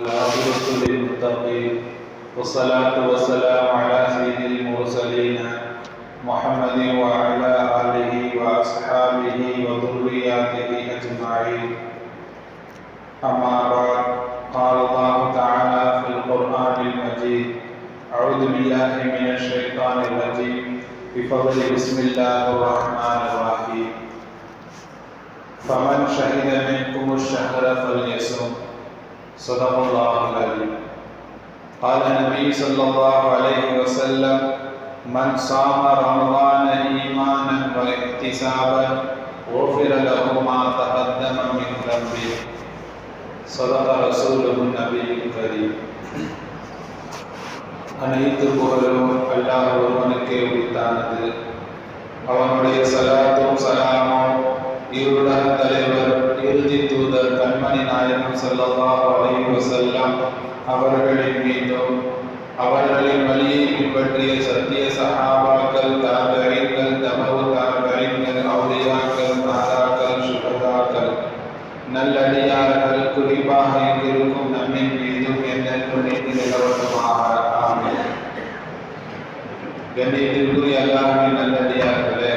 والعاقبة للمتقين والصلاة والسلام على سيد المرسلين محمد وعلى آله وأصحابه وذرياته أجمعين. أما بعد، قال الله تعالى في القرآن المجيد: أعوذ بالله من الشيطان الرجيم، بفضل بسم الله الرحمن الرحيم. فمن شهد منكم الشهر فليصم. صدق الله العظيم. قال النبي صلى الله عليه وسلم: من صام رمضان إيمانا واحتسابا غفر له ما تقدم من ذنبه. صدق رسوله النبي الكريم. அனைத்து புகழும் அல்லாஹ் ஒருவனுக்கே உரித்தானது. அவனுடைய சலாத்தும் சலாமும் இருளக தலைவர் இறுதி தூதர் கண்மணி நாயகம் ஸல்லல்லாஹு அலைஹி வஸல்லம் அவர்களின் மீதும் அவர்களின் வழியை பின்பற்றிய சத்திய சஹாபாக்கள், தாபிஈன்கள், தபவு தாபிஈன்கள், அவுலியாக்கள், நாதாக்கள், சுஹதாக்கள், நல்லடியார்கள், குறிப்பாக இங்கிருக்கும் நம்மின் மீதும் என்னென்றும் நீண்டு நிலவட்டுமாக. ஆமென். கண்ணியத்திற்குரிய அல்லாஹ்வின் நல்லடியார்களே,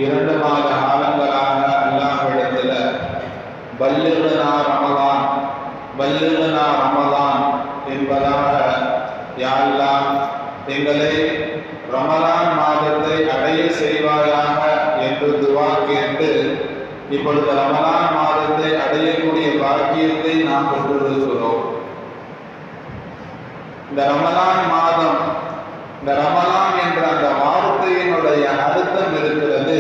2 மாத காலங்களாக அல்லாஹ்விடத்தில் பல்லிகுனா ரமலான் பல்லிகுனா ரமலான் என்பதாக, யா அல்லாஹ், எங்களை ரமலான் மாதத்தை அடைய செய்வாயாக என்று துவா கேட்டு இப்பொழுது ரமலான் மாதத்தை அடையக்கூடிய பாக்கியத்தை நாம் பெற்றிருக்கிறோம். இந்த ரமலான் மாதம், இந்த ரமலான் என்ற அந்த வார்த்தையினுடைய அர்த்தம் இருக்கிறது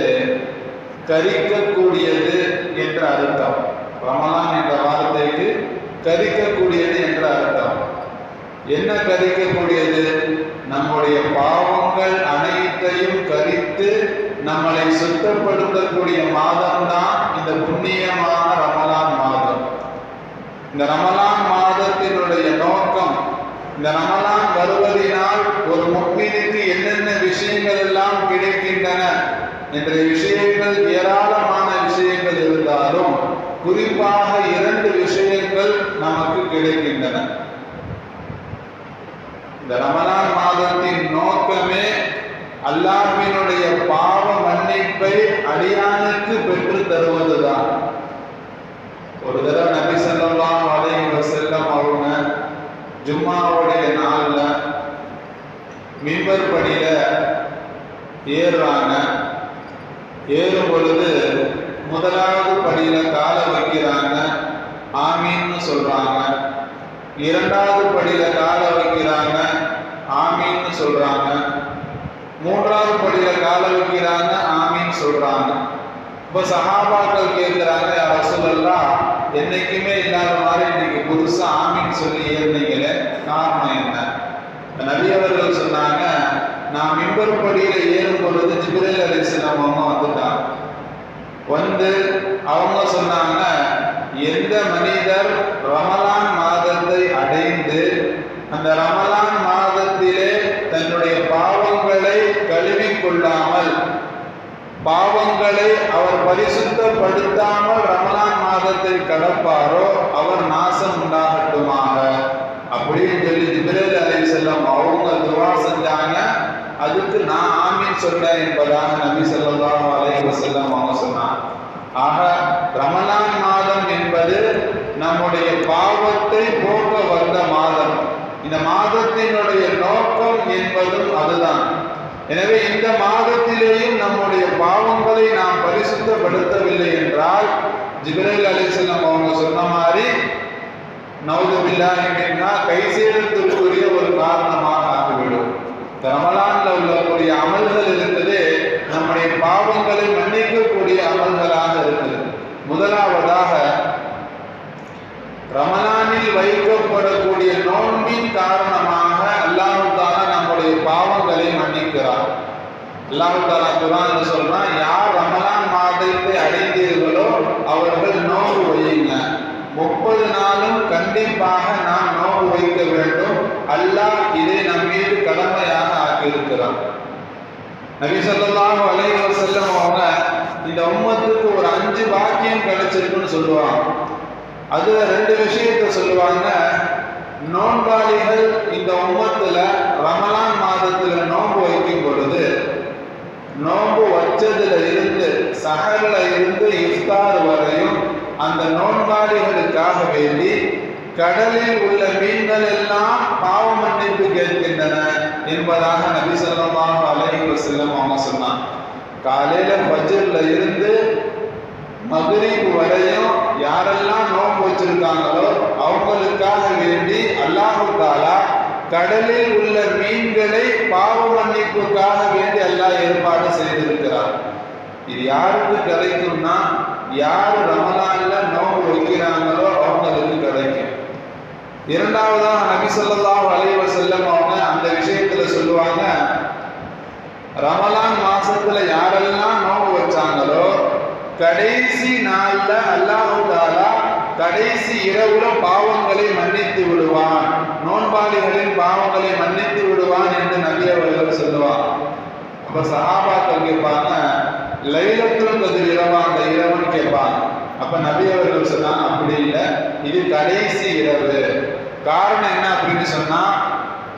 கரிக்கக்கூடியது என்ற அர்த்தம். ரமலான் என்ற வார்த்தைக்கு கரிக்கக்கூடியது என்ற அர்த்தம். என்ன கரிக்கக்கூடியது? நம்முடைய பாவங்கள் அனைத்தையும் கரித்து நம்மளை சுத்தப்படுத்தக்கூடிய மாதம்தான் இந்த புண்ணியமான ரமலான் மாதம். இந்த ரமலான் மாதத்தினுடைய நோக்கம், இந்த ரமலான் வருவதனால் ஒரு முஃமினுக்கு என்னென்ன விஷயங்கள் எல்லாம் கிடைக்கின்றன என்ற விஷயங்கள், ஏராளமான விஷயங்கள் இருந்தாலும் குறிப்பாக 2 விஷயங்கள் நமக்கு கிடைக்கின்றன. இந்த ரமலான் மாதத்தின் நோக்கமே அல்லாஹ்வினுடைய பாவ மன்னிப்பை அடியானுக்கு பெற்று தருவதுதான். ஒரு தடவை நபி ஸல்லல்லாஹு அலைஹி வஸல்லம் அவங்க ஜும்மாவுடைய நாள்ல மிம்பர் படியில ஏறுறாங்க. ஏறும் பொழுது முதலாவது படியில காலை வைக்கிறாங்க, ஆமீன்னு சொல்றாங்க. 2வது படியில காலை வைக்கிறாங்க, ஆமீன்னு சொல்றாங்க. 3வது படியில காலை வைக்கிறாங்க, ஆமீன் சொல்றாங்க. இப்போ சஹாபாக்கள் கேட்கிறாங்க, யா ரசூலல்லாஹ், என்னைக்குமே இல்லாத மாதிரி இன்னைக்கு புதுசா ஆமீன் சொல்லி ஏறினீங்களே, காரணம் என்ன? நபி அவர்கள் சொன்னாங்க, நான் மிம்பர் படியில ஏறும் பொழுது ஜிப்ரீல் அலைஹிஸ்ஸலாம் அவங்க வந்துட்டாங்க. வந்து அவங்க சொன்னாங்க, எந்த மனிதர் ரமலான் மாதத்தை அடைந்து அந்த ரமலான் மாதத்திலே தன்னுடைய பாவங்களை கழுவிக்கொள்ளாமல், பாவங்களை அவர் பரிசுத்தப்படுத்தாமல் ரமலான் மாதத்தை கடப்பாரோ அவர் நாசம் உண்டாகட்டுமாக அப்படின்னு சொல்லி ஜிப்ரீல் அலைஹிஸ்ஸலாம் அவங்க துவா செஞ்சாங்க. அதுக்கு நான் ஆமீன் சொன்னேன் என்பதாக நபி ஸல்லல்லாஹு அலைஹி வஸல்லம் அவங்க சொன்னாங்க. ஆக ரமலான் மாதம் என்பது நம்முடைய பாவத்தை போக்க வந்த மாதம். இந்த மாதத்தினுடைய நோக்கம் என்பதும் அதுதான். எனவே இந்த மாதத்திலேயும் நம்முடைய பாவங்களை நாம் பரிசுத்தப்படுத்தவில்லை என்றால் ஜிப்ரீல் அலைஹிஸ்ஸலாம் அவங்க சொன்ன மாதிரி நவுது பில்லாஹி மின்னா கைசேதத்திற்குரிய ஒரு காரணமாக ஆகிவிடும். ரமலான்ல உள்ளக்கூடிய அமல்கள் இருக்குது, நம்முடைய பாவங்களை மன்னிக்கக்கூடிய அமல்களாக இருக்குது. முதலாவதாக ரமலானில் வைக்கப்படக்கூடிய நோன்பின் காரணமாக அல்லாஹ் தஆலா நம்முடைய பாவங்களை மன்னிக்கிறார். அல்லாஹ் தஆலா குர்ஆன்ல சொல்றான், யார் ரமலான் மாதத்தை அடைந்தீர்களோ அவர்கள் நோன்பு வையுங்க. 30 நாளும் கண்டிப்பாக நாம் நோன்பு வைக்க வேண்டும். அல்லாஹ் இதை நம் மீது கடமையாக ஆக்கியிருக்கிறான். நபி ஸல்லல்லாஹு அலைஹி வஸல்லம் அவங்க இந்த உம்மத்துக்கு ஒரு 5 பாக்கியம் கிடைச்சிருக்குன்னு சொல்லுவாங்க. அதுல ரெண்டு விஷயத்த சொல்லுவாங்க. நோன்பாளிகள் இந்த உம்மத்துல ரமலான் மாதத்துல நோன்பு வைக்கும் பொழுது, நோன்பு வச்சதுல இருந்து சஹர்ல இருந்து இஃப்தார் வரையும் அந்த நோன்பாளிகளுக்காக வேண்டி கடலில் உள்ள மீன்கள் எல்லாம் பாவ மன்னிப்பு கேட்கின்றன என்பதாக நபி ஸல்லல்லாஹு அலைஹி வஸல்லம் அவங்க சொன்னாங்க. காலையில ஃபஜ்ர்ல இருந்து மக்ரிப் வரையும் யாரெல்லாம் நோன்பு வச்சிருக்காங்களோ அவங்களுக்காக வேண்டி அல்லாஹ் தஆலா கடலில் உள்ள மீன்களை பாவ மன்னிப்புக்காக வேண்டி அல்லாஹ் ஏற்பாடு செய்திருக்கிறார். இது யாருக்கு கிடைக்கும்னா, யார் ரமலான்ல நோன்பு வைக்கிறாங்களோ அவங்களுக்கு கிடைக்கும். இரண்டாவதாக நபி ஸல்லல்லாஹு அலைஹி வஸல்லம் அவங்க அந்த விஷயத்துல சொல்லுவாங்க, ரமலான் மாசத்துல யாரெல்லாம் நோன்பு வச்சாங்களோ கடைசி நாள்ல அல்லாஹ் தஆலா கடைசி இரவுல பாவங்களை மன்னித்து விடுவான், நோன்பாளிகளின் பாவங்களை மன்னித்து விடுவான் என்று நபி அவர்கள் சொல்லுவார். அப்ப சஹாபாக்கள் கேட்பாங்க, லைலத்துல் கத்ர் இரவா அந்த இரவுன்னு கேட்பாங்க. அப்ப நபி அவர்கள் சொன்னாங்க, அப்படி இல்லை, இது கடைசி இரவு. காரணம் என்ன அப்படின்னு சொன்னா,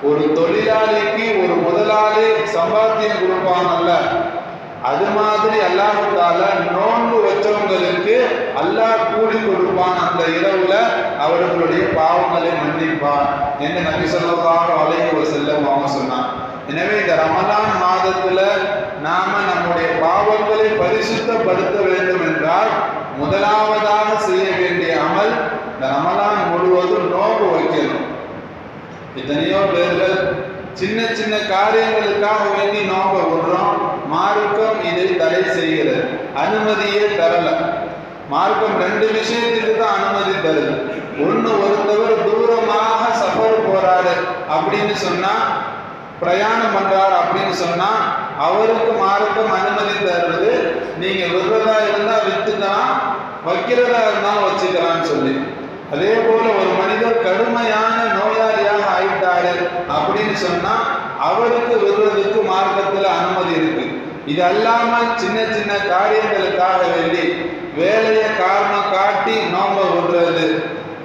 ஒரு தொழிலாளிக்கு ஒரு முதலாளி சம்பாத்தியம் கொடுப்பாங்கல்ல, அது மாதிரி அல்லாஹ் தஆலா நோன்பு வச்சவங்களுக்கு அல்லாஹ் கூலி கொடுப்பான். அந்த இரவுல அவர்களுடைய பாவங்களை மன்னிப்பான் என்று நபி ஸல்லல்லாஹு அலைஹி வஸல்லம் அவங்க சொன்னாங்க. எனவே இந்த ரமலான் மாதத்துல நாம நம்முடைய பாவங்களை பரிசுத்தப்படுத்த வேண்டும் என்றால் முதலாவதாக செய்ய வேண்டிய அமல் இந்த ரமலான் முழுவதும் நோன்பு வைக்கணும். எத்தனையோ பேர்கள் சின்ன சின்ன காரியங்களுக்காக வேண்டி நோன்பு விடுறோம். மார்க்கம் இதை தடை செய்கிறது, அனுமதியே தரல. மார்க்கம் ரெண்டு விஷயத்துக்கு தான் அனுமதி தருது. ஒண்ணு, ஒருத்தவர் தூரமாக சஃபர் போறாரு அப்படின்னு சொன்னா, பிரயாணம் பண்றாரு அப்படின்னு சொன்னா அவருக்கு மார்க்கம் அனுமதி தருது, நீங்க விடுறதா இருந்தா வித்துக்கலாம், வைக்கிறதா இருந்தாலும் வச்சுக்கலாம்னு சொல்லி. அதே போல ஒரு மனிதர் கடுமையான நோயாளியாக ஆயிட்டாரு அப்படின்னு சொன்னா அவருக்கு விடுறதுக்கு மார்க்கத்துல அனுமதி இருக்கு. இது அல்லாம சின்ன சின்ன காரியங்களுக்காக வேண்டி வேலையை காரணம் காட்டி நோம்ப விடுறது,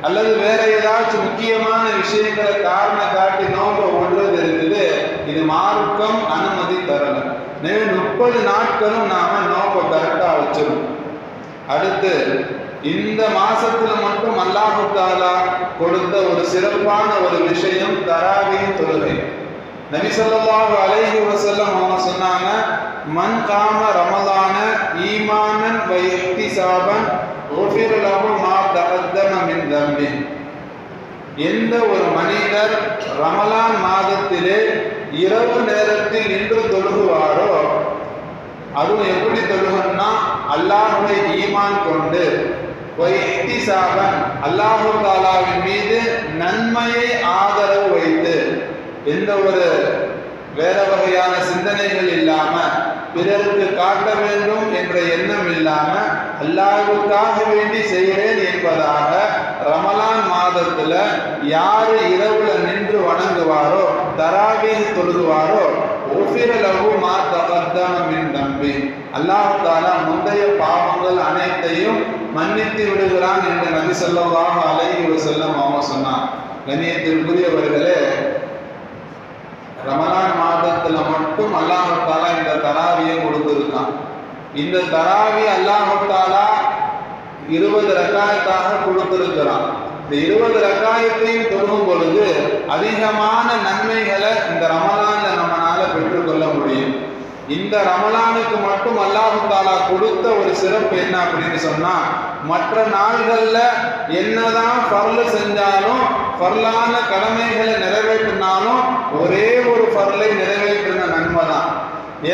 அல்லது வேற ஏதாச்சும் முக்கியமான விஷயங்களை காரணம் காட்டி நோம்ப விடுறது இருக்குது, இது மார்க்கம் அனுமதி தரல. 30 நாட்களும் நாம நோம்ப கரெக்டா வச்சிருக்கோம். அடுத்து இந்த மாசத்துல மட்டும் அல்லாஹ் தஆலா கொடுத்த ஒரு சிறப்பான ஒரு விஷயம் தராவீஹ் தொழுகை. நபி ஸல்லல்லாஹு அலைஹி வஸல்லம் அவங்க சொன்னாங்க, மன் காம ரமலான ஈமானன் வ இஹ்திசாபன் குஃபிர லஹு மா தகத்தம மின் தம்பி. எந்த ஒரு மனிதர் ரமலான் மாதத்திலே இரவு நேரத்தில் நின்று தொழுகுவாரோ, அதுவும் எப்படி தொழுகன்னா அல்லாஹ்வை ஈமான் கொண்டு, அல்லாஹ் தஆலாவின் மீது நன்மையை ஆதரவு வைத்து, எந்த ஒரு வேற வகையான சிந்தனைகள் இல்லாம, பிறருக்கு காட்ட வேண்டும் என்ற எண்ணம் இல்லாம அல்லாஹ்வுக்காக வேண்டி செய்கிறேன் என்பதாக ரமலான் மாதத்துல யாரு இரவுல நின்று வணங்குவாரோ, தராவீஹ் தொழுகுவாரோ, உஃபிர லஹு மா தகத்தம மின் தம்பி, அல்லாஹ் தஆலா முந்தைய பாவங்கள் அனைத்தையும் மன்னித்து விடுகிறான் என்று நபி ஸல்லல்லாஹு அலைஹி வஸல்லம் அவங்க சொன்னார். கண்ணியத்திற்குரியவர்களே, ரமலான் மாதத்துல மட்டும் அல்லாஹ் தஆலா இந்த தராவியை கொடுத்திருக்கான். இந்த தராவி அல்லாஹ் தஆலா 20 ரக்காயத்தாக கொடுத்திருக்கிறான். இந்த 20 ரக்காயத்தையும் தொழுகும் பொழுது அதிகமான நன்மைகளை இந்த ரமலான்ல நம்மளால பெற்றுக்கொள்ள முடியும். இந்த ரமலானுக்கு மட்டும் அல்லாஹ் தஆலா கொடுத்த ஒரு சிறப்பு என்ன அப்படின்னு சொன்னா, மற்ற நாள்கள்ல என்னதான் ஃபர்ல் செஞ்சாலும், ஃபர்லான கடமைகளை நிறைவேற்றினாலும் ஒரே ஒரு ஃபர்லை நிறைவேற்றின நன்மை தான்.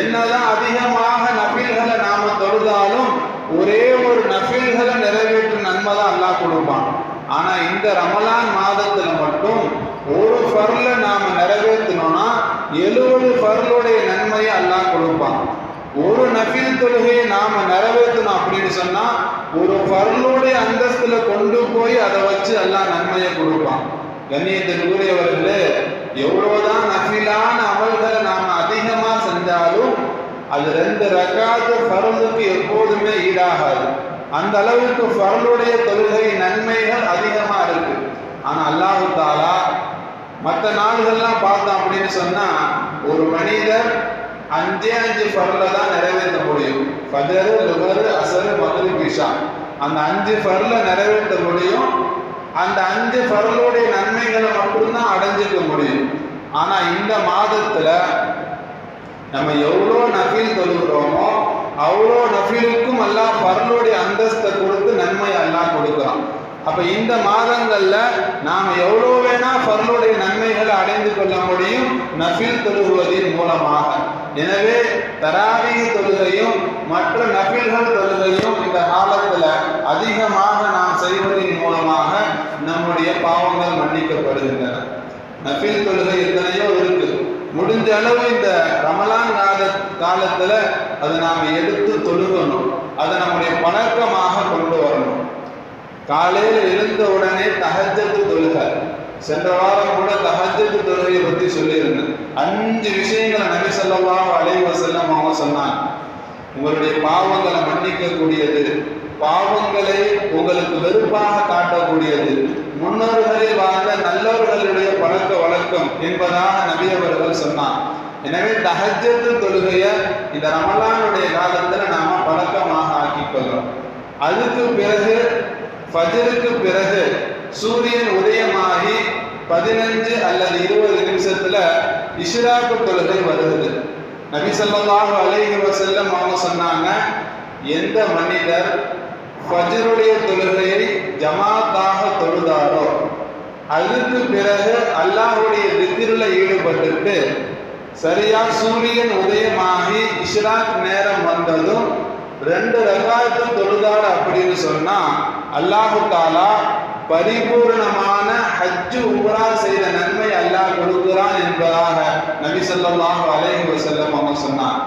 என்னதான் அதிகமாக நஃபில்களை நாம தொழுதாலும் ஒரே ஒரு நஃபில்களை நிறைவேற்றும் நன்மை தான் அல்லாஹ் கொடுப்பான். ஆனா இந்த ரமலான் மாதத்துல மட்டும் ஒரு ஃபர்ல நாம நிறைவேற்றணும்னா 70 ஃபர்லுடைய நன்மையை அல்லாஹ் கொடுப்பான். ஒரு நஃபில் தொழுகையை நாம நிறைவேற்றணும் அப்படின்னு சொன்னா ஒரு ஃபர்லுடைய அந்தஸ்துல கொண்டு போய் அதை வச்சு அல்லாஹ் நன்மையை கொடுப்பான். கண்ணியத்திற்குரியவர்களே, எவ்வளவுதான் நஃபிலான அமல்களை நாம அதிகமா செஞ்சாலும் அது 2 ரக்காத்து ஃபர்லுக்கு எப்போதுமே ஈடாகாது. அந்த அளவுக்கு ஃபர்லுடைய தொழுகை நன்மைகள் அதிகமா இருக்கு. ஆனா அல்லாஹு தாலா மற்ற நாடுகள்லாம் பார்த்தோம் அப்படின்னு சொன்னா ஒரு மனிதர் 5 ஃபர்ல தான் நிறைவேற்ற முடியும். ஃபஜர், லுஹர், அஸர், மக்ரிப், இஷா அந்த 5 ஃபர்ல நிறைவேற்ற முடியும். அந்த 5 ஃபர்லுடைய நன்மைகளை மட்டும்தான் அடைஞ்சிக்க முடியும். ஆனா இந்த மாதத்துல நம்ம எவ்வளோ நஃபில் தொழுகிறோமோ அவ்வளோ நஃபிலுக்கும் அல்லாஹ் ஃபர்லுடைய அந்தஸ்தை கொடுத்து நன்மை அல்லாஹ் கொடுக்குறான். அப்ப இந்த மாதங்கள்ல நாம் எவ்வளோ வேணா ஃபர்லுடைய நன்மைகளை அடைந்து கொள்ள முடியும் நஃபில் தொழுகுவதின் மூலமாக. எனவே தராவீஹ் தொழுகையும் மற்ற நஃபில்கள் தொழுகையும் இந்த காலத்துல அதிகமாக நாம் செய்வதன் மூலமாக நம்முடைய பாவங்கள் மன்னிக்கப்படுகின்றன. நஃபில் தொழுகை எத்தனையோ இருக்கு. முடிஞ்ச அளவு இந்த ரமலான் காலத்துல அதை நாம் எடுத்து தொழுகணும். அதை நம்முடைய பழக்கமாக கொண்டு வரணும். காலையில் எழுந்த உடனே தஹஜ்ஜத் தொழுகை. சென்ற வாரம் கூட தஹஜ்ஜத் தொழுகையை பற்றி சொல்லியிருந்தேன். 5 விஷயங்களை நபி ஸல்லல்லாஹு அலைஹி வஸல்லம் அவங்க சொன்னாங்க. உங்களுடைய பாவங்களை மன்னிக்கக்கூடியது, பாவங்களை உங்களுக்கு வெறுப்பாக காட்டக்கூடியது, முன்னோர்களில் வாழ்ந்த நல்லவர்களுடைய பழக்க வழக்கம் என்பதாக நபி அவர்கள் சொன்னார். எனவே தஹஜ்ஜத் தொழுகையை இந்த ரமலானுடைய காலத்துல நாம பழக்கமாக ஆக்கிக்கொள்ளும். அதுக்கு பிறகு ஃபஜருக்கு பிறகு சூரியன் உதயமாகி 15 அல்லது 20 நிமிஷத்துல இஷ்ராக்கு தொழுகை வருது. நபி ஸல்லல்லாஹு அலைஹி வஸல்லம் அவங்க சொன்னாங்க, எந்த மனிதர் ஃபஜ்ருடைய தொழுகையை ஜமாத்தாக தொழுதாரோ அதுக்கு பிறகு அல்லாஹ்வுடைய திக்ருல ஈடுபட்டுட்டு சரியா சூரியன் உதயமாகி இஷ்ராக் நேரம் வந்ததும் 2 ரகாத்து தொழுதார் அப்படின்னு சொன்னா அல்லாஹு தாலா பரிபூர்ணமான ஹஜ் உம்ரா செய்த நன்மை அல்லாஹ் கொடுக்கிறான் என்பதாக நபி ஸல்லல்லாஹு அலைஹி வஸல்லம் அவங்க சொன்னார்.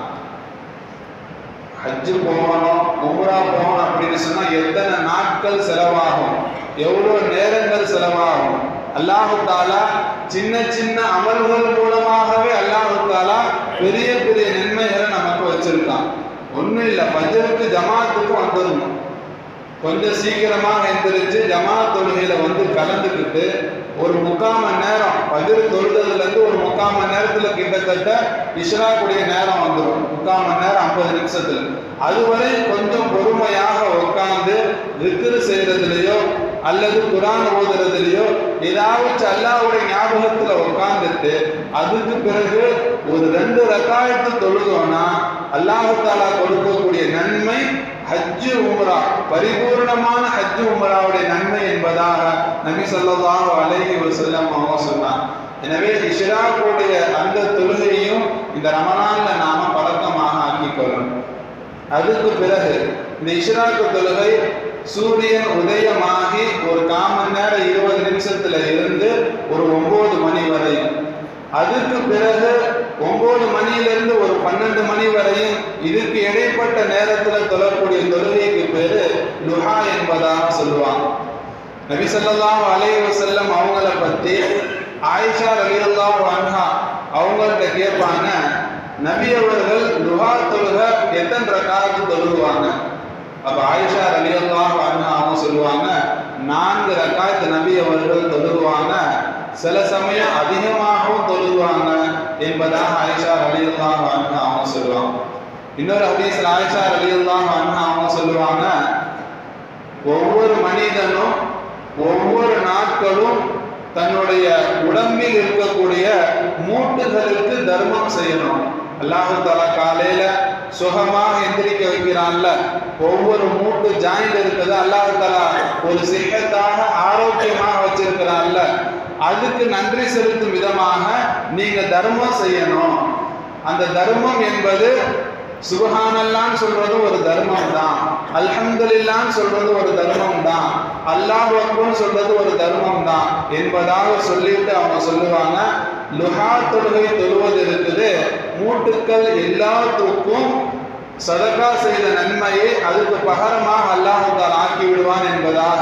ஹஜ் போகணும், உம்ரா போகணும் அப்படின்னு சொன்னா எத்தனை நாட்கள் செலவாகும், எவ்வளவு நேரங்கள் செலவாகும். அல்லாஹு தாலா சின்ன சின்ன அமல்கள் மூலமாகவே அல்லாஹு தாலா பெரிய பெரிய நன்மைகளை நமக்கு வச்சிருக்கான். ஒன்றும் இல்லை, ஃபஜ்ருக்கு ஜமாத்துக்கு வந்துடணும். கொஞ்சம் சீக்கிரமாக எந்திரிச்சு ஜமாத் தொழுகையில வந்து கலந்துக்கிட்டு ஒரு 3/4 மணி நேரம் ஃபஜ்ர் தொழுததுலேருந்து ஒரு 3/4 மணி நேரத்துல கிட்டத்தட்ட இஷ்ராக்குடைய நேரம் வந்துடும். 3/4 மணி நேரம் 50 நிமிஷத்துல. அதுவரை கொஞ்சம் பொறுமையாக உட்கார்ந்து திக்ர் செய்யறதுலையோ அல்லது குர்ஆன் ஓதுறதுலையோ ஏதாவது அல்லாஹ்வுடைய ஞாபகத்துல உட்கார்ந்துட்டு அதுக்கு பிறகு ஒரு 2 ரக்காயத்து தொழுதோம்னா அல்லாஹ் தஆலா கொடுக்கக்கூடிய நன்மை ஹஜ் உம்ரா, பரிபூர்ணமான ஹஜ் உம்ராவுடைய நன்மை என்பதாக நபி ஸல்லல்லாஹு அலைஹி வஸல்லம் அவங்க சொன்னார். எனவே இஷ்ராக்குடைய அந்த தொழுகையும் இந்த ரமலான்ல நாம பழக்கமாக ஆக்கிக்கொள்ளணும். அதுக்கு பிறகு இந்த இஷ்ராக்கு தொழுகை சூரியன் உதயமாகி ஒரு 1/4 மணி நேரம் 20 நிமிஷத்துல இருந்து ஒரு 9 மணி வரை, அதுக்கு பிறகு 9 மணியிலிருந்து ஒரு 12 மணி வரையும் இதுக்கு இடைப்பட்ட நேரத்துல தொழக்கூடிய தொழுகைக்கு பேரு லுஹா என்பதாக சொல்லுவாங்க. நபி ஸல்லல்லாஹு அலைஹி வஸல்லம் அவங்கள பத்தி ஆயிஷா ரலியல்லாஹு அன்ஹா அவங்கள்ட்ட கேட்பாங்க, நபி அவர்கள் லுஹா தொழுகை எத்தனை ரக்காத்து தொழுவாங்க? அப்ப ஆயிஷா ரலியல்லாஹு அன்ஹா அவங்க சொல்லுவாங்க, 4 ரக்காத் நபி அவர்கள் தொழுவாங்க, சில சமயம் அதிகமாகவும் தொழுவாங்க என்பதாக ஆயிஷா ரலியல்லாஹு அன்ஹா அவங்க சொல்லுவாங்க. இன்னொரு ஹதீஸ்ல ஆயிஷா ரலியல்லாஹு அன்ஹா அவங்க சொல்லுவாங்க, ஒவ்வொரு மனிதனும் ஒவ்வொரு நாட்களும் தன்னுடைய உடம்பில் இருக்கக்கூடிய மூட்டுகளுக்கு தர்மம் செய்யணும். அல்லாஹ் தஆலா காலையில சுகமாக எந்திரிக்க வைக்கிறான்ல, ஒவ்வொரு மூட்டு ஜாயிண்ட் இருக்குது அல்லாஹ் தஆலா ஒரு சிஹத்தாக ஆரோக்கியமாக வச்சிருக்கிறான்ல, அதுக்கு நன்றி செலுத்தும் விதமாக நீங்க தர்மம் செய்யணும். அந்த தர்மம் என்பது சுப்ஹானல்லாஹ்னு சொல்றது ஒரு தர்மம் தான், அல்ஹம்துலில்லாஹ்னு சொல்றது ஒரு தர்மம் தான், அல்லாஹ் அக்பர் சொல்றது ஒரு தர்மம் தான் என்பதாக சொல்லிட்டு அவங்க சொல்லுவாங்க, லுஹா தொழுகை தொழுவது இருக்குது, மூட்டுக்கள் எல்லாத்துக்கும் சதகா செய்த நன்மையை அதுக்கு பகரமாக அல்லாஹ் தஆலா ஆக்கி விடுவான் என்பதாக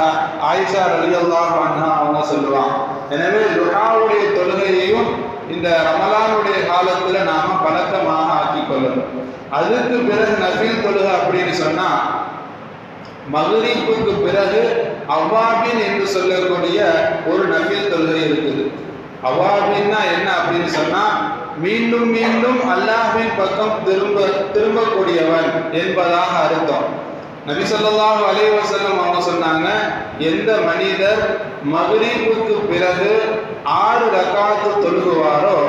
ஆயிஷா ரலியல்லாஹு அன்ஹா அவங்க சொல்லுவாங்க. எனவே லுஹாவுடைய தொழுகையையும் இந்த ரமலானுடைய காலத்துல நாம பழக்கமாக ஆக்கிக் கொள்ளணும். அதுக்கு பிறகு நஃபில் தொழுகை அப்படின்னு சொன்னா மக்ரிபுக்கு பிறகு அவ்வாபின் என்று சொல்லக்கூடிய ஒரு நஃபில் தொழுகை இருக்குது. அவ்வாபின்னா என்ன அப்படின்னு சொன்னா, மீண்டும் மீண்டும் அல்லாஹ்வின் பக்கம் திரும்பக்கூடியவன் என்பதாக அர்த்தம். நபி ஸல்லல்லாஹு அலைஹி வஸல்லம் அவங்க சொன்னாங்க, எந்த மனிதர் மக்ரிபுக்கு பிறகு 6 ரக்காத்து தொழுகுவாரோ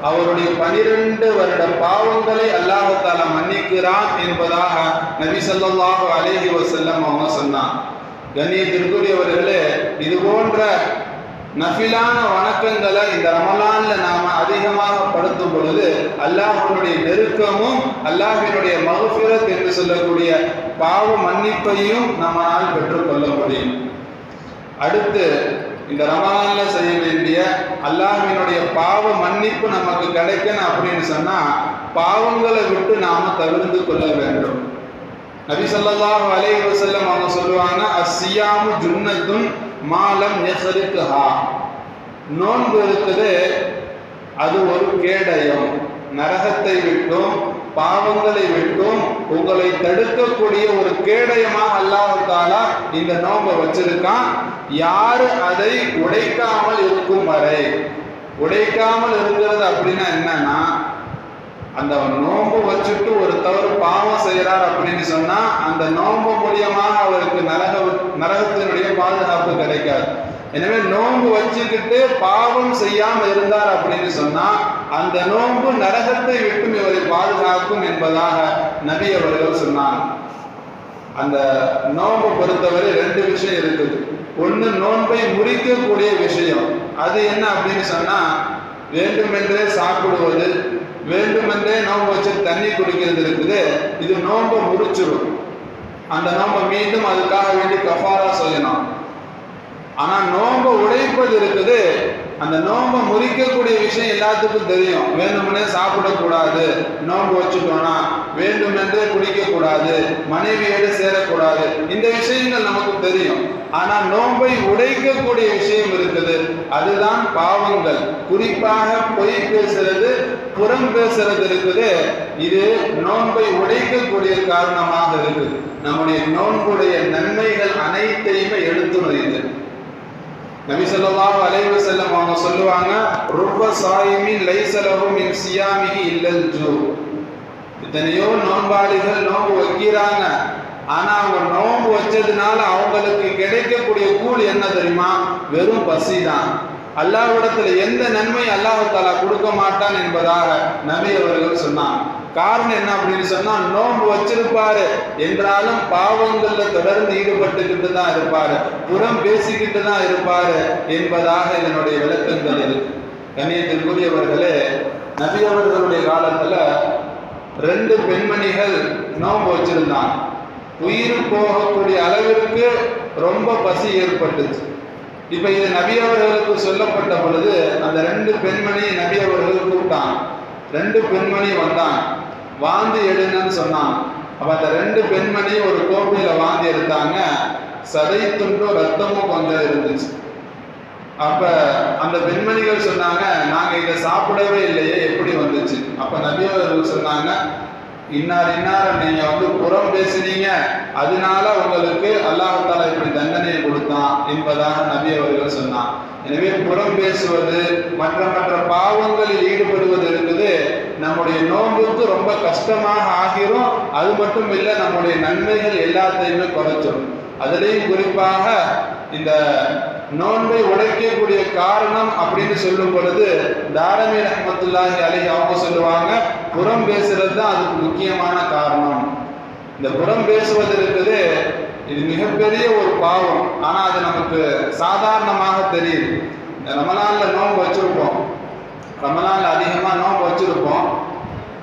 அவருடைய 12 வருட பாவங்களை அல்லாஹ் தஆலா மன்னிக்கிறான் என்பதாக நபி ஸல்லல்லாஹு அலைஹி வஸல்லம் அவங்க சொன்னாங்க. கண்ணியத்திற்குரியவர்களே, இது போன்ற நஃபிலான வணக்கங்களை இந்த ரமலான்ல நாம அதிகமாக படுத்தும் பொழுது அல்லாஹ்வுடைய நெருக்கமும் அல்லாஹ்வினுடைய மக்ஃபிரத் என்று சொல்லக்கூடிய பாவ மன்னிப்பையும் நம்மால் பெற்றுக்கொள்ள முடியும். அடுத்து இந்த ரமலான்ல செய்ய வேண்டிய அல்லாஹ்வினுடைய பாவ மன்னிப்பு நமக்கு கிடைக்கணும் அப்படின்னு சொன்னா பாவங்களை விட்டு நாம தவிர்த்து கொள்ள வேண்டும். நபி ஸல்லல்லாஹு அலைஹி வஸல்லம் அவங்க சொல்லுவாங்க, அஸ்ஸியாமு ஜுன்னத்துன் மாலம் யஸ்ரிக்ஹா. நோன்பு இருக்குது, அது ஒரு கேடயம். நரகத்தை விட்டும் பாவங்களை விட்டும் உங்களை தடுக்கக்கூடிய ஒரு கேடயமாக அல்லாஹ் தஆலா இந்த நோன்பை வச்சிருக்கான். யாரு அதை உடைக்காமல் இருக்கும் வரை, உடைக்காமல் இருக்கிறது அப்படின்னா என்னன்னா, அந்த நோன்பு வச்சுட்டு ஒரு தவறு பாவம் செய்யறார் அப்படின்னு சொன்னா அந்த நோன்பு மூலியமாக அவருக்கு நரகத்தினுடைய பாதுகாப்பு கிடைக்காது. எனவே நோன்பு வச்சுக்கிட்டு பாவம் செய்யாம இருந்தார் அப்படின்னு சொன்னா அந்த நோன்பு நரகத்தை விட்டும் இவரை பாதுகாக்கும் என்பதாக நபி அவர்கள் சொன்னாங்க. அந்த நோன்பு பொறுத்தவரை 2 விஷயம் இருக்குது. ஒன்று, நோன்பை முறிக்கக்கூடிய விஷயம். அது என்ன அப்படின்னு சொன்னா, வேண்டுமென்றே சாப்பிடுவது, வேண்டுமென்றே நோன்பு வச்சு தண்ணி குடிக்கிறது இருக்குது. இது நோன்பை முறிச்சிடும். அந்த நோன்பை மீண்டும் அதுக்காக வேண்டி கஃபாரா செய்யணும். ஆனா நோன்பை உடைப்பது இருக்குது, அந்த நோன்பை முறிக்கக்கூடிய விஷயம் எல்லாத்துக்கும் தெரியும். வேண்டுமென்றே சாப்பிடக்கூடாது, நோன்பு வச்சுட்டோம்னா வேண்டுமென்றே குடிக்கக்கூடாது, மனைவியோடு சேரக்கூடாது, இந்த விஷயங்கள் நமக்கு தெரியும். ஆனா நோன்பை உடைக்கக்கூடிய விஷயம் இருக்குது, அதுதான் பாவங்கள். குறிப்பாக பொய் பேசுறது, புறம் பேசுறது இருக்குது. இது நோன்பை உடைக்கக்கூடிய காரணமாக இருக்குது. நம்முடைய நோன்புடைய நன்மைகள் அனைத்தையுமே எடுத்துரையுது. நபி ஸல்லல்லாஹு அலைஹி வஸல்லம் அவங்க சொல்லுவாங்க, ருப்ப சாயிமின் லைஸ லஹு மின் சியாமிஹி இல்லல் ஜூ. எத்தனையோ நோன்பாளிகள் நோன்பு வைக்கிறாங்க, ஆனா அவங்க நோன்பு வச்சதுனால அவங்களுக்கு கிடைக்கக்கூடிய கூலி என்ன தெரியுமா? வெறும் பசி தான். அல்லாஹ்விடத்துல எந்த நன்மை அல்லாஹ் தஆலா கொடுக்க மாட்டான் என்பதாக நபி அவர்கள் சொன்னாங்க. காரணம் என்ன அப்படின்னு சொன்னா, நோன்பு வச்சிருப்பாரு என்றாலும் பாவங்கள்ல தொடர்ந்து ஈடுபட்டுக்கிட்டு தான் இருப்பாரு, புறம் பேசிக்கிட்டு தான் இருப்பாரு என்பதாக இதனுடைய விளக்கங்கள் இருக்கு. கண்ணியத்திற்குரியவர்களே, நபி அவர்களுடைய காலத்துல 2 பெண்மணிகள் நோன்பு வச்சிருந்தாங்க. உயிர் போகக்கூடிய அளவிற்கு ரொம்ப பசி ஏற்பட்டுச்சு. இப்ப இது நபி அவர்களுக்கு சொல்லப்பட்ட பொழுது அந்த 2 பெண்மணி நபி அவர்கள் கூப்பிட்டாங்க. 2 பெண்மணி வந்தாங்க, வாந்தி எடுங்கன்னு சொன்னாங்க. அப்ப அந்த 2 பெண்மணி ஒரு கோப்பையில வாந்தி எடுத்தாங்க. சதை துண்டும் ரத்தமும் கொஞ்சம் இருந்துச்சு. அப்ப அந்த பெண்மணிகள் சொன்னாங்க, நாங்க இதை சாப்பிடவே இல்லையே, எப்படி வந்துச்சு? அப்ப நபி அவர்கள் சொன்னாங்க, இன்னார் நீங்க புறம் பேசினீங்க, அதனால உங்களுக்கு அல்லாஹ் தஆலா இப்படி தண்டனையை கொடுத்தான் என்பதாக நபி அவர்கள் சொன்னார். எனவே புறம் பேசுவது, மற்ற பாவங்களில் ஈடுபடுவது இருக்குது, நம்முடைய நோன்புக்கு ரொம்ப கஷ்டமாக ஆகிரும். அது மட்டும் இல்லை, நம்முடைய நன்மைகள் எல்லாத்தையுமே குறைச்சிடும். அதிலேயும் குறிப்பாக இந்த நோன்பை உடைக்கக்கூடிய காரணம் அப்படின்னு சொல்லும் பொழுது தாரமி ரஹ்மத்துல்லாஹி அலைஹி அவங்க சொல்லுவாங்க, புறம் பேசுறது தான் அதுக்கு முக்கியமான காரணம். இந்த புறம் பேசுவது இருக்குது, இது மிகப்பெரிய ஒரு பாவம். ஆனா அது நமக்கு சாதாரணமாக தெரியுது. இந்த ரமலான்ல நோன்பு வச்சிருப்போம், ரமலான்ல அதிகமா நோன்பு வச்சிருப்போம்.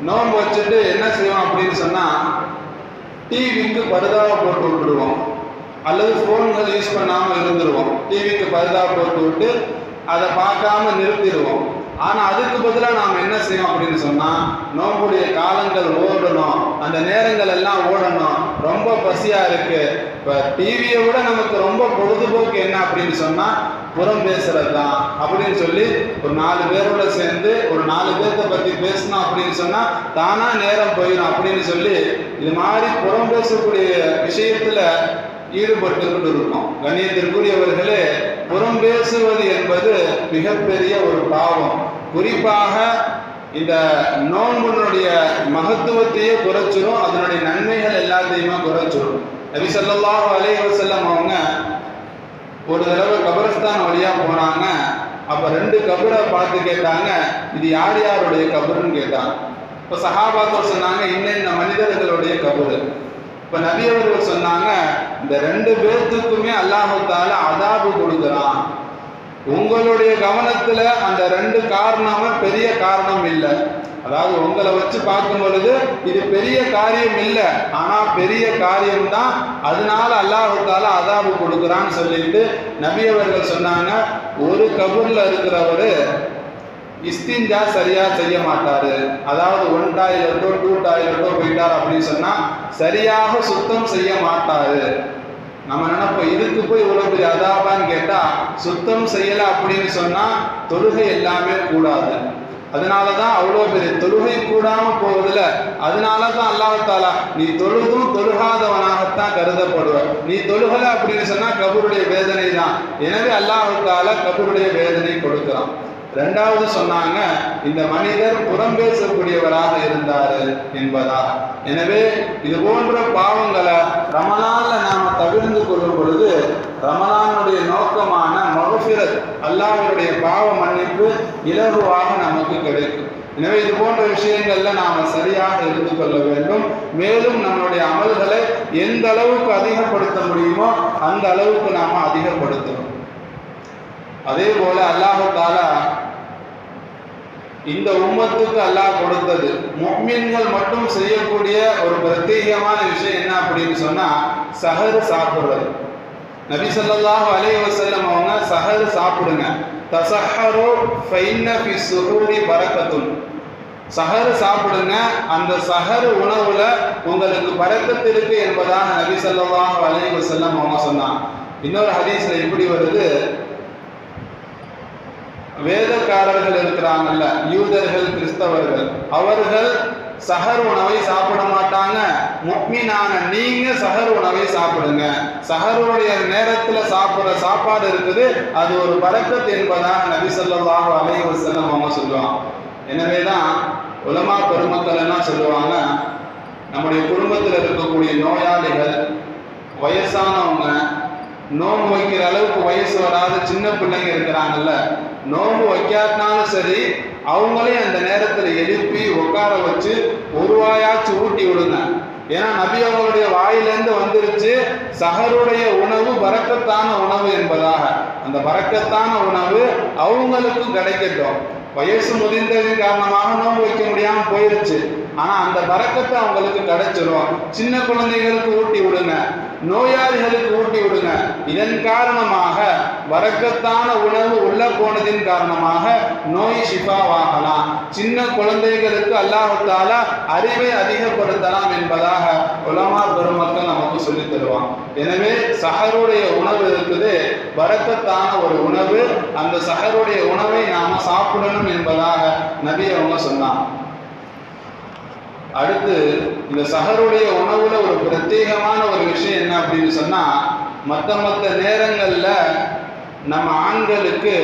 நோன்பு வச்சுட்டு என்ன செய்வோம் அப்படின்னு சொன்னா, டிவிக்கு பர்தாவை போட்டு விட்டுருவோம், அல்லது போன்கள் யூஸ் பண்ணாம இருந்துருவோம். டிவிக்கு பர்தா போட்டு விட்டு அதை பார்க்காம நிறுத்திடுவோம். ஆனா அதுக்கு பதிலாக நாம் என்ன செய்வோம் அப்படின்னு சொன்னா, நோம்புடைய காலங்கள் ஓடணும், அந்த நேரங்கள் எல்லாம் ஓடணும், ரொம்ப பசியா இருக்கு. இப்ப டிவியை விட நமக்கு ரொம்ப பொழுதுபோக்கு என்ன அப்படின்னு சொன்னா புறம் பேசுறது தான் அப்படின்னு சொல்லி ஒரு 4 பேரோட சேர்ந்து ஒரு 4 பேர்த்த பத்தி பேசணும் அப்படின்னு சொன்னா தானா நேரம் போயிடும் அப்படின்னு சொல்லி இது மாதிரி புறம் பேசக்கூடிய விஷயத்துல ஈடுபட்டுக்கிட்டு இருக்கோம். கண்ணியத்திற்குரியவர்களே, புறம் பேசுவது என்பது மிகப்பெரிய ஒரு பாவம். குறிப்பாக இந்த நோன்பினுடைய மகத்துவத்தையே குறைச்சிரும், அதனுடைய நன்மைகள் எல்லாத்தையுமே குறைச்சிரும். நபி ஸல்லல்லாஹு அலைஹி வஸல்லம் அவங்க ஒரு தடவை கபரஸ்தான் வழியா போனாங்க. அப்ப 2 கபரை பார்த்து கேட்டாங்க, இது யார் யாருடைய கபருன்னு கேட்டாங்க. இப்ப சஹாபாக்கள் சொன்னாங்க, இன்ன மனிதர்களுடைய கபரு. இப்ப நபி அவர்கள் சொன்னாங்க, இந்த 2 பேர்த்துக்குமே அல்லாஹ் தஆலா அதாபு கொடுக்குறான். உங்களுடைய கவனத்துல அந்த 2 காரணமும் பெரிய காரணம் இல்லை. அதாவது உங்களை வச்சு பார்க்கும் பொழுது இது பெரிய காரியம் இல்லை, ஆனா பெரிய காரியம் தான், அதனால அல்லாஹ் தஆலா அதாபு கொடுக்குறான்னு சொல்லிட்டு நபி அவர்கள் சொன்னாங்க, ஒரு கபூர்ல இருக்கிறவரு இஸ்திஞ்சா சரியா செய்ய மாட்டாரு. அதாவது 1 டாய்லெட்டோ 2 டாய்லெட்டோ போயிட்டார் அப்படின்னு சொன்னா சரியாக சுத்தம் செய்ய மாட்டாரு. நம்ம நினைப்போம், இதுக்கு போய் இவ்வளவு பெரிய அதாபான்னு கேட்டா, சுத்தம் செய்யல அப்படின்னு சொன்னா தொழுகை எல்லாமே கூடாது. அதனாலதான் அவ்வளோ பெரிய தொழுகை கூடாம போவதில்ல. அதனாலதான் அல்லாஹ் தஆலா நீ தொழுதும் தொழுகாதவனாகத்தான் கருதப்படுவ, நீ தொழுகல அப்படின்னு சொன்னா கபருடைய வேதனை தான். எனவே அல்லாஹ் தஆலா கபருடைய வேதனை கொடுக்கிறான். 2வது சொன்னாங்க, இந்த மனிதர் புறம் பேசக்கூடியவராக இருந்தாரு என்பதா. எனவே இது போன்ற பாவங்களை ரமலான்ல நாம தவிர்த்து கொள்ளும் பொழுது ரமலானுடைய நோக்கமான மக்ஃபிரத், அல்லாஹ்வுடைய பாவ மன்னிப்பு இலகுவாக நமக்கு கிடைக்கும். எனவே இது போன்ற விஷயங்கள்ல நாம சரியாக இருந்து கொள்ள வேண்டும். மேலும் நம்மளுடைய அமல்களை எந்த அளவுக்கு அதிகப்படுத்த முடியுமோ அந்த அளவுக்கு நாம அதிகப்படுத்தணும். அதே போல அல்லாஹ் தஆலா இந்த உம்மத்துக்கு அல்லாஹ் கொடுத்தது முஃமின்கள் மட்டும் செய்யக்கூடிய ஒரு பிரத்யேகமான விஷயம் என்ன அப்படின்னு சொன்னா சஹர் சாப்பிடுறது. நபி ஸல்லல்லாஹு அலைஹி வஸல்லம் அவங்க சஹர் சாப்பிடுங்க, தஸஹரு ஃபைன்ன ஃபி ஸுஹூரி பரக்கத்துன், சஹர் சாப்பிடுங்க, அந்த சஹர் உணவுல உங்களுக்கு பரக்கத்து இருக்கு என்பதாக நபி ஸல்லல்லாஹு அலைஹி வஸல்லம் அவங்க சொன்னாங்க. இன்னொரு ஹதீஸ்ல இப்படி வருது, வேதக்காரர்கள் இருக்கிறாங்கல்ல, யூதர்கள் கிறிஸ்தவர்கள், அவர்கள் சஹர் உணவை சாப்பிட மாட்டாங்க. முஃமினான நீங்க சஹர் உணவை சாப்பிடுங்க, சஹருடைய நேரத்துல சாப்பிடுற சாப்பாடு இருக்குது, அது ஒரு பரக்கத் என்பதாக நபி ஸல்லல்லாஹு அலைஹி வஸல்லம் அவங்க சொல்லுவாங்க. எனவேதான் உலமா பெருமக்கள் எல்லாம் சொல்லுவாங்க, நம்முடைய குடும்பத்தில் இருக்கக்கூடிய நோயாளிகள், வயசானவங்க, நோன்பு வைக்கிற அளவுக்கு வயசு வராத சின்ன பிள்ளைங்க இருக்கிறாங்கல்ல, நோன்பு வைக்காட்டினாலும் சரி அவங்களையும் அந்த நேரத்தில் எழுப்பி உட்கார வச்சு ஒரு வாயாச்சு ஊட்டி விடுங்க. ஏன்னா நபி அவங்களுடைய வாயிலிருந்து வந்துருச்சு சஹருடைய உணவு பரக்கத்தான உணவு என்பதாக. அந்த பரக்கத்தான உணவு அவங்களுக்கும் கிடைக்கட்டும். வயசு முதிர்ந்ததின் காரணமாக நோன்பு வைக்க முடியாம போயிருச்சு, ஆனா அந்த பரக்கத்தை அவங்களுக்கு கிடைச்சிடும். சின்ன குழந்தைகளுக்கு ஊட்டி விடுங்க, நோயாளிகளுக்கு ஊட்டி விடுங்க. இதன் காரணமாக பரக்கத்தான உணவு உள்ள போனதின் காரணமாக நோய் ஷிஃபாவாகலாம். சின்ன குழந்தைகளுக்கு அல்லாஹ் தஆலா அறிவை அதிகப்படுத்தலாம் என்பதாக உலமா பெருமக்கள் நமக்கு சொல்லித் தருவாங்க. எனவே சஹருடைய உணவு இருக்குது, பரக்கத்தான ஒரு உணவு. அந்த சஹருடைய உணவை நாம சாப்பிடணும் என்பதாக நபி அவங்க சொன்னாங்க. அடுத்து இந்த சஹருடைய உணவுல ஒரு பிரத்யேகமான ஒரு விஷயம் என்ன அப்படின்னு சொன்னா, மற்ற நேரங்கள்ல நம்ம ஆண்களுக்கு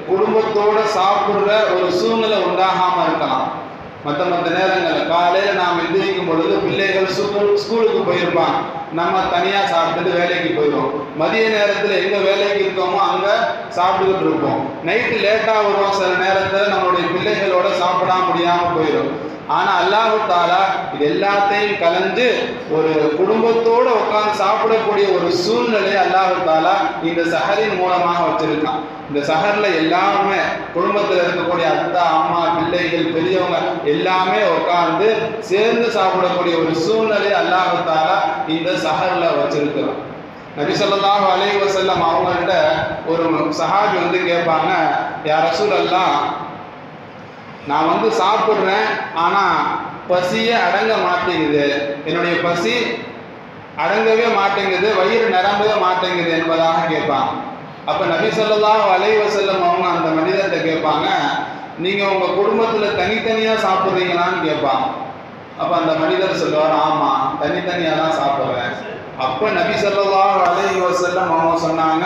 குடும்பத்தோட சாப்பிடுற ஒரு சூழ்நிலை உண்டாகாம இருக்கலாம். மற்ற நேரங்கள் காலையில நாம் எந்திரிக்கும் பொழுது பிள்ளைகள் ஸ்கூலுக்கு போயிருப்பாங்க, நம்ம தனியா சாப்பிட்டுட்டு வேலைக்கு போயிடுவோம். மதிய நேரத்துல எங்க வேலைக்கு இருக்கோமோ அங்க சாப்பிட்டுக்கிட்டு இருப்போம். நைட்டு லேட்டா வருவோம், சில நேரத்துல நம்மளுடைய பிள்ளைகளோட சாப்பிட முடியாம போயிடும். ஆனா அல்லாஹ் தஆலா இது எல்லாத்தையும் கலந்து ஒரு குடும்பத்தோட உட்கார்ந்து சாப்பிடக்கூடிய ஒரு சூழ்நிலையை அல்லாஹ் தஆலா இந்த சஹரின் மூலமாக வச்சிருக்கான். இந்த சஹர்ல எல்லாமே குடும்பத்தில் இருக்கக்கூடிய அத்தா, அம்மா, பிள்ளைகள், பெரியவங்க எல்லாமே உட்கார்ந்து சேர்ந்து சாப்பிடக்கூடிய ஒரு சூழ்நிலையை அல்லாஹ் தஆலா இந்த சஹர்ல வச்சிருக்கிறான். நபி ஸல்லல்லாஹு அலைஹி வஸல்லம் அவங்கள்ட்ட ஒரு சஹாபி வந்து கேட்பாங்க, யா ரசூலல்லாஹ், நான் சாப்பிட்றேன், ஆனால் பசியே அடங்க மாட்டேங்குது, என்னுடைய பசி அடங்கவே மாட்டேங்குது, வயிறு நிரம்பவே மாட்டேங்குது என்பதாக கேட்பாங்க. அப்போ நபி ஸல்லல்லாஹு அலைஹி வஸல்லம் அவங்க அந்த மனிதர்கிட்ட கேட்பாங்க, நீங்கள் உங்கள் குடும்பத்தில் தனித்தனியாக சாப்பிட்றீங்களான்னு கேட்பாங்க. அப்போ அந்த மனிதர் சொல்லுவார், ஆமாம் தனித்தனியாக தான் சாப்பிட்றேன். அப்ப நபி ஸல்லல்லாஹு அலைஹி வஸல்லம் அவங்க சொன்னாங்க,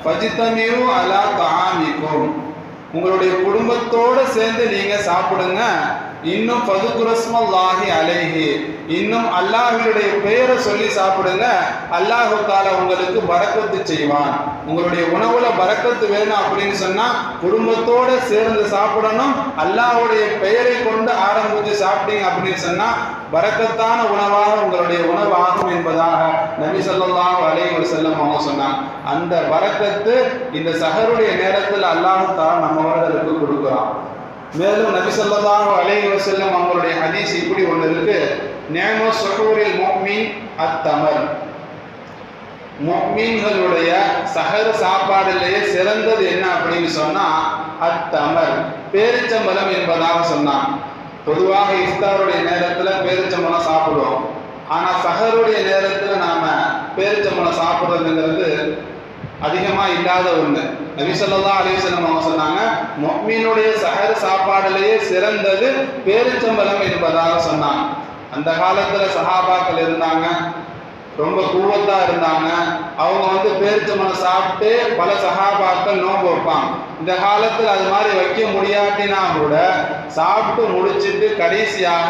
ஃபஜ்தமிஉ அலா தஆமிக்கும், உங்களுடைய குடும்பத்தோட சேர்ந்து நீங்க சாப்பிடுங்க. இன்னும் ஃபதுகுரஸ்மல்லாஹி அலைஹி, இன்னும் அல்லாஹ்வுடைய பெயரை சொல்லி சாப்பிடுங்க. அல்லாஹ் தஆலா உங்களுக்கு பரக்கத்து செய்வான். உங்களுடைய உணவுல பரக்கத்து வேணும் அப்படின்னு சொன்னா குடும்பத்தோட சேர்ந்து சாப்பிடணும். அல்லாஹ்வுடைய பெயரை கொண்டு ஆரம்பித்து சாப்பிட்டீங்க அப்படின்னு சொன்னா பரக்கத்தான உணவாக உங்களுடைய உணவு ஆகும் என்பதாக நபி ஸல்லல்லாஹு அலைஹி வஸல்லம் அவங்க சொன்னாங்க. அந்த பரக்கத்து இந்த சஹருடைய நேரத்தில் அல்லாஹ் தஆலா நம்மவர்களுக்கு கொடுக்கிறான். மேலும் நபி ஸல்லல்லாஹு அலைஹி வஸல்லம் அவங்களுடைய ஹதீஸ் இப்படி ஒன்று இருக்கு, நிஅமு ஸுஹூரில் முஃமின் அத்தமர், முஃமின்களுடைய சஹர் சாப்பாடுலேயே சிறந்தது என்ன அப்படின்னு சொன்னா அத்தமர், பேரிச்சம்பழம் என்பதாக சொன்னான். பொதுவாக இஃப்தாருடைய நேரத்துல பேரிச்சம்பழம் சாப்பிடுவோம். ஆனா சஹருடைய நேரத்துல நாம பேரிச்சம்பழம் சாப்பிடுறதுங்கிறது அதிகமா இல்லாத ஒண்ணு. நபி ஸல்லல்லாஹு அலைஹி வஸல்லம் அவங்க சொன்னாங்க, முஃமினுடைய சஹர் சாப்பாடுலேயே சிறந்தது பேரிச்சம்பழம் என்பதாக சொன்னாங்க. அந்த காலத்துல சஹாபாக்கள் இருந்தாங்க, ரொம்ப கூவத்தா இருந்தாங்க. அவங்க பேரிச்சம்பழம் சாப்பிட்டு பல சஹாபாக்கள் நோன்பு வைப்பாங்க. இந்த காலத்தில் அது மாதிரி வைக்க முடியாட்டினா கூட சாப்பிட்டு முடிச்சுட்டு கடைசியாக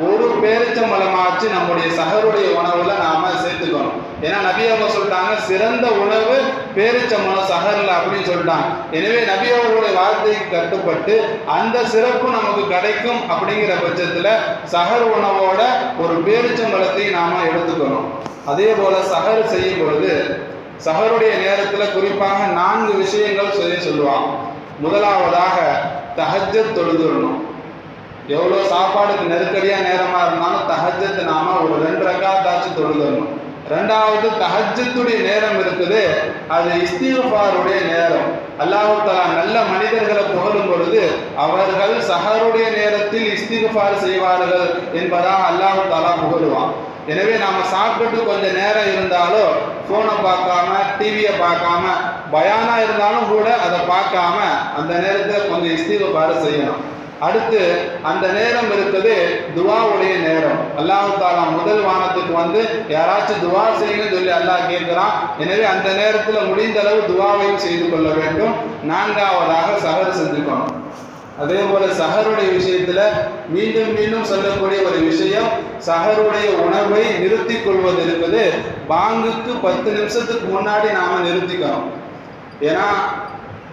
ஒரு பேரிச்சம்பழமாச்சு நம்முடைய சஹருடைய உணவுல நாம சேர்த்துக்கணும். ஏன்னா நபி அவங்க சொல்லிட்டாங்க, சிறந்த உணவு பேரிச்சம்பழம் சஹர்ல அப்படின்னு சொல்லிட்டாங்க. எனவே நபி அவர்களுடைய வார்த்தைக்கு கட்டுப்பட்டு அந்த சிறப்பு நமக்கு கிடைக்கும் அப்படிங்கிற பட்சத்துல சஹர் உணவோட ஒரு பேரிச்சம்பழத்தை நாம எடுத்துக்கணும். அதே போல சஹர் செய்யும் பொழுது சஹருடைய நேரத்துல குறிப்பாக 4 விஷயங்கள் சொல்லுவாங்க. முதலாவதாக தஹஜ்ஜத் தொழுதுறணும். எவ்வளோ சாப்பாடுக்கு நெருக்கடியா நேரமா இருந்தாலும் தஹஜ்ஜத் நாம ஒரு 2 ரக்காத்தாச்சு தொழுதுறணும். ரெண்டாவது தஹஜ்ஜத்துடைய நேரம் இருக்குது, அது இஸ்திக்ஃபாருடைய நேரம். அல்லாஹ் தஆலா நல்ல மனிதர்களை புகழும் பொழுது அவர்கள் சஹருடைய நேரத்தில் இஸ்திக்ஃபார் செய்வார்கள் என்பதாக அல்லாஹ் தஆலா புகழுவான். எனவே நாம சாப்பிட்டு கொஞ்சம் நேரம் இருந்தாலும் போனை பார்க்காம டிவியை பார்க்காம பயானா இருந்தாலும் கூட அதை பார்க்காம அந்த நேரத்தில் கொஞ்சம் இஸ்திக்ஃபார் செய்யணும். அடுத்து அந்த நேரம் இருக்குது துவாவுடைய நேரம். அல்லாஹ் தஆலா முதல் வானத்துக்கு யாராச்சும் துவா செய்யுங்கன்னு சொல்லி அல்லாஹ் கேட்கிறான். எனவே அந்த நேரத்தில் முடிந்த அளவு துவாவையும் செய்து கொள்ள வேண்டும். 4ஆவதாக சஹர் செஞ்சுக்கணும். அதே போல சஹருடைய விஷயத்துல மீண்டும் மீண்டும் சொல்லக்கூடிய ஒரு விஷயம், சஹருடைய உணவை நிறுத்தி கொள்வது இருக்குது. பாங்குக்கு 10 நிமிஷத்துக்கு முன்னாடி நாம நிறுத்திக்கணும். ஏன்னா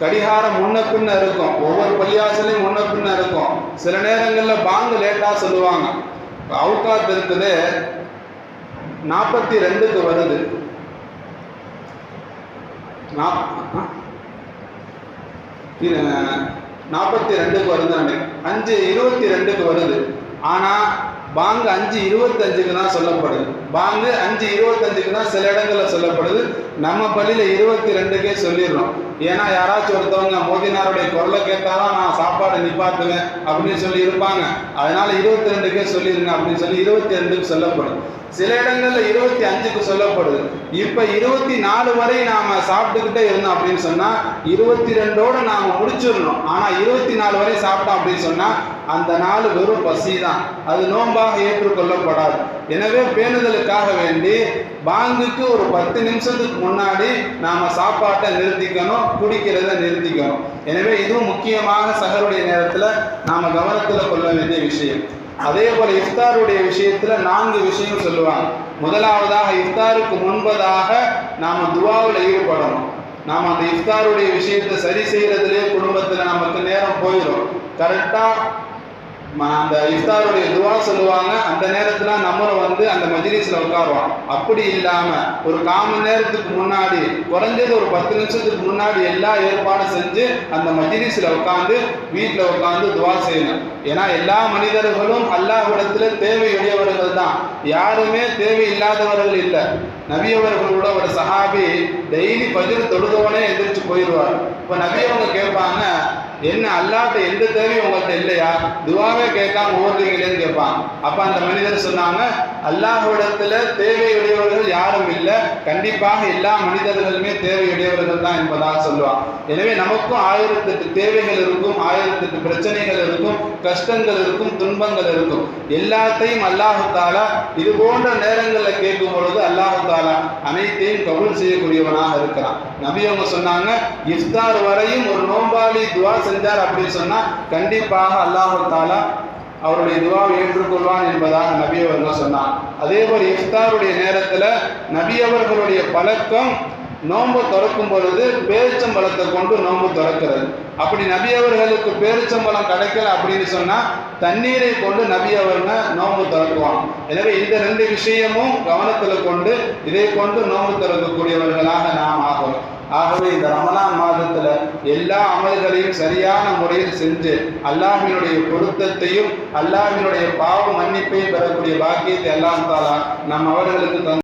கடிகாரம் முன்ன பின்ன இருக்கும், ஒவ்வொரு பள்ளிவாசலையும் முன்ன பின்ன இருக்கும். சில நேரங்களில் பாங்கு லேட்டா சொல்லுவாங்க. அவுகாத் இருக்குது 42க்கு வருது, 42க்கு வருது, 5:22க்கு வருது. ஆனா பாங்கு 5:25க்கு தான் சொல்லப்படுது. பாங்கு 5:25க்கு தான் சில இடங்கள்ல சொல்லப்படுது. நம்ம பள்ளியில 22க்கே சொல்லிடுறோம். ஏன்னா யாராச்சும் ஒருத்தவங்க மோதினாருடைய குரலை கேட்டாதான் நான் சாப்பாடு நிப்பாட்டுவேன் அப்படின்னு சொல்லி இருப்பாங்க. அதனால 22க்கே சொல்லிடுங்க அப்படின்னு சொல்லி 22க்கு சொல்லப்படுது. சில இடங்கள்ல 25க்கு சொல்லப்படுது. இப்ப 24 வரை நாம சாப்பிட்டுக்கிட்டே இருந்தோம் அப்படின்னு சொன்னா 22ஓட நாம முடிச்சிடணும். ஆனா 24 வரை சாப்பிட்டோம் அப்படின்னு சொன்னா அந்த நாள் வெறும் பசி தான், அது நோன்பாக ஏற்றுக்கொள்ளப்படாது. எனவே பேணுதலுக்காக வேண்டி பாங்குக்கு ஒரு 10 நிமிஷத்துக்கு முன்னாடி நாம சாப்பாட்டை நிறுத்திக்கணும், குடிக்கிறத நிறுத்திக்கணும். எனவே இதுவும் முக்கியமாக சஹருடைய நேரத்துல நாம கவனத்துல கொள்ள வேண்டிய விஷயம். அதே போல இஃப்தாருடைய விஷயத்துல 4 விஷயம் சொல்லுவாங்க. முதலாவதாக இஃப்தாருக்கு முன்பதாக நாம துவாவில் ஈடுபடணும். நாம அந்த இஃப்தாருடைய விஷயத்தை சரி செய்யறதுலேயே குடும்பத்துல நமக்கு நேரம் போயிடும். கரெக்டா அந்த இஃப்தாருடைய துவா சொல்லுவாங்க, அந்த நேரத்துல நம்மளும் அந்த மஜ்லிஸ்ல உட்காருவோம். அப்படி இல்லாம ஒரு 1/4 மணி நேரத்துக்கு முன்னாடி, குறைஞ்சது ஒரு 10 நிமிஷத்துக்கு முன்னாடி எல்லா ஏற்பாடும் செஞ்சு அந்த மஜ்லிஸ்ல உட்காந்து வீட்டில் உட்காந்து துவா செய்யணும். ஏன்னா எல்லா மனிதர்களும் அல்லாஹ்விடத்துல தேவையுடையவர்கள் தான், யாருமே தேவை இல்லாதவர்கள் இல்லை. நபி அவர்களோட ஒரு சஹாபி டெய்லி ஃபஜ்ர் தொழுதவனே எந்திரிச்சு போயிடுவார். இப்போ நபி அவங்க கேட்பாங்க, என்ன அல்லாஹ்ட்ட எந்த தேவையும் உங்கள்கிட்ட இல்லையா, துவாவே கேட்காம ஓடுறீங்களேன்னு கேட்பாங்க. அப்ப அந்த மனிதர் சொன்னாங்க, அல்லாஹ்விடத்துல தேவையுடையவர்கள் யாரும் இல்லை, கண்டிப்பாக எல்லா மனிதர்களுமே தேவையுடையவர்கள் தான் என்பதாக சொல்லுவாங்க. எனவே நமக்கும் 1008 தேவைகள் இருக்கும், 1008 பிரச்சனைகள் இருக்கும், கஷ்டங்கள் இருக்கும், துன்பங்கள் இருக்கும். எல்லாத்தையும் அல்லாஹ் தஆலா இது போன்ற நேரங்களில் கேட்கும் பொழுது அல்லாஹ் தாலா அனைத்தையும் கபூல் செய்யக்கூடியவனாக இருக்கிறான். நபி அவங்க சொன்னாங்க, இஃப்தார் வரையும் ஒரு நோம்பாளி துவா செஞ்சார் அப்படின்னு சொன்னா கண்டிப்பாக அல்லாஹ் தாலா அவருடைய துவாவை ஏற்றுக்கொள்வான் என்பதாக நபி அவர்கள் சொன்னான். அதே போல் இஃப்தாருடைய நேரத்தில் நபி அவர்களுடைய பழக்கம் நோன்பு திறக்கும் பொழுது பேரிச்சம்பழத்தை கொண்டு நோன்பு திறக்கிறது. அப்படி நபி அவர்களுக்கு பேரிச்சம்பழம் கிடைக்கல அப்படின்னு சொன்னா தண்ணீரை கொண்டு நபி அவர்கள் நோன்பு திறக்குவாங்க. எனவே இந்த 2 விஷயமும் கவனத்தில் கொண்டு இதை கொண்டு நோன்பு திறக்கக்கூடியவர்களாக நாம் ஆகணும். ஆகவே இந்த ரமலான் மாதத்துல எல்லா அமல்களையும் சரியான முறையில் செஞ்சு அல்லாஹ்வினுடைய பொருத்தத்தையும் அல்லாஹ்வினுடைய பாவ மன்னிப்பையும் பெறக்கூடிய பாக்கியத்தை அல்லாஹ் தஆலா நம் அவர்களுக்கு